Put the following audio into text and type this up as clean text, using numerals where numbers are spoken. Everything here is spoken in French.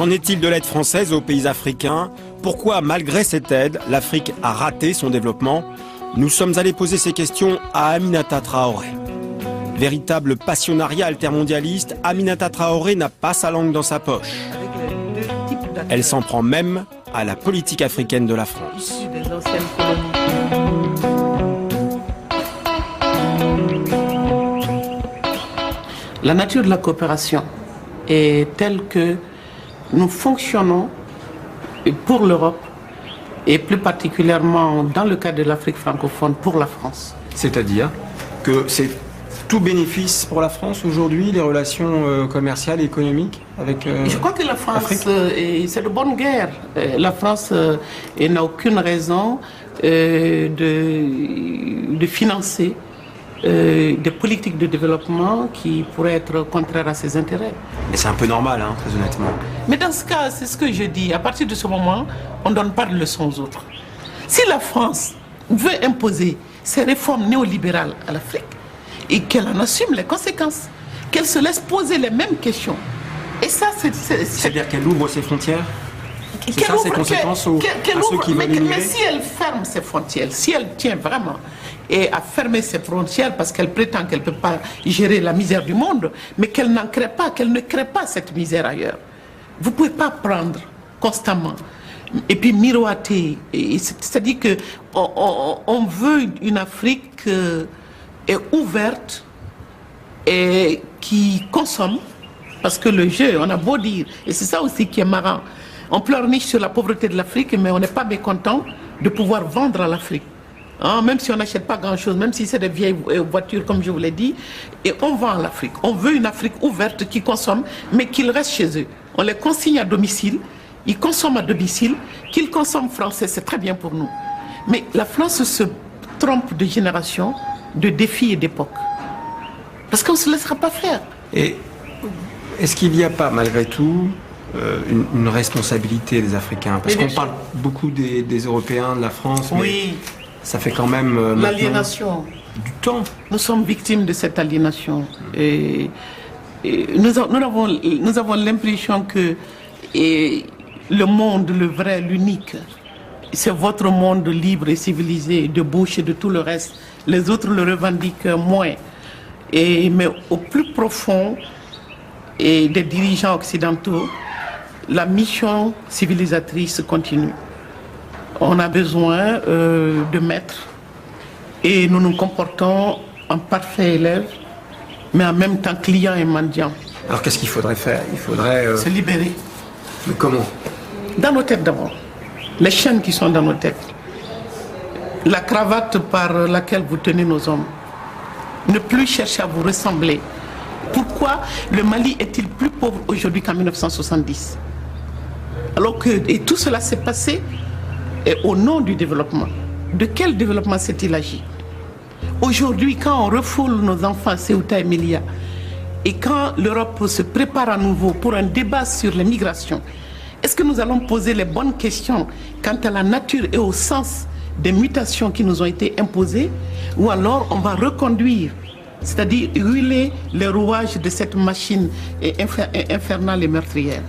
Qu'en est-il de l'aide française aux pays africains? Pourquoi, malgré cette aide, l'Afrique a raté son développement? Nous sommes allés poser ces questions à Aminata Traoré. Véritable passionnariat altermondialiste, Aminata Traoré n'a pas sa langue dans sa poche. Elle s'en prend même à la politique africaine de la France. La nature de la coopération est telle que nous fonctionnons pour l'Europe et plus particulièrement dans le cadre de l'Afrique francophone pour la France. C'est-à-dire que c'est tout bénéfice pour la France aujourd'hui, les relations commerciales et économiques avec Je crois que la France, c'est de bonne guerre. La France n'a aucune raison de financer des politiques de développement qui pourraient être contraires à ses intérêts. Mais c'est un peu normal, hein, très honnêtement. Mais dans ce cas, c'est ce que je dis, à partir de ce moment, on ne donne pas de leçons aux autres. Si la France veut imposer ses réformes néolibérales à l'Afrique, et qu'elle en assume les conséquences, qu'elle se laisse poser les mêmes questions. Et ça, c'est-à-dire qu'elle ouvre ses frontières? C'est ça ses conséquences à ceux qui veulent immigrer? Mais si elle ferme ses frontières, si elle tient vraiment à fermer ses frontières parce qu'elle prétend qu'elle ne peut pas gérer la misère du monde, mais qu'elle n'en crée pas, qu'elle ne crée pas cette misère ailleurs. Vous ne pouvez pas prendre constamment et puis miroiter. C'est-à-dire qu'on veut une Afrique est ouverte et qui consomme, parce que le jeu, on a beau dire, et c'est ça aussi qui est marrant, on pleurniche sur la pauvreté de l'Afrique, mais on n'est pas mécontent de pouvoir vendre à l'Afrique. Hein, même si on n'achète pas grand-chose, même si c'est des vieilles voitures, comme je vous l'ai dit, et on vend à l'Afrique. On veut une Afrique ouverte qui consomme, mais qu'ils restent chez eux. On les consigne à domicile, ils consomment à domicile, qu'ils consomment français, c'est très bien pour nous. Mais la France se trompe de génération, de défis et d'époque. Parce qu'on ne se laissera pas faire. Et est-ce qu'il n'y a pas, malgré tout, une responsabilité des Africains? Parce qu'on parle beaucoup des Européens, de la France, mais oui, ça fait quand même l'aliénation du temps. Nous sommes victimes de cette aliénation. Et nous avons l'impression que le monde, le vrai, l'unique, c'est votre monde libre et civilisé, de bouche et de tout le reste. Les autres le revendiquent moins. Mais au plus profond des dirigeants occidentaux, la mission civilisatrice continue. On a besoin de maîtres et nous nous comportons en parfait élève, mais en même temps client et mendiant. Alors qu'est-ce qu'il faudrait faire? Il faudrait se libérer. Mais comment? Dans nos têtes d'abord. Les chaînes qui sont dans nos têtes. La cravate par laquelle vous tenez nos hommes. Ne plus chercher à vous ressembler. Pourquoi le Mali est-il plus pauvre aujourd'hui qu'en 1970? Alors que tout cela s'est passé au nom du développement. De quel développement s'est-il agi? Aujourd'hui, quand on refoule nos enfants, Ceuta et Melilla, et quand l'Europe se prépare à nouveau pour un débat sur les migrations, est-ce que nous allons poser les bonnes questions quant à la nature et au sens des mutations qui nous ont été imposées, ou alors on va reconduire, c'est-à-dire huiler les rouages de cette machine infernale et meurtrière?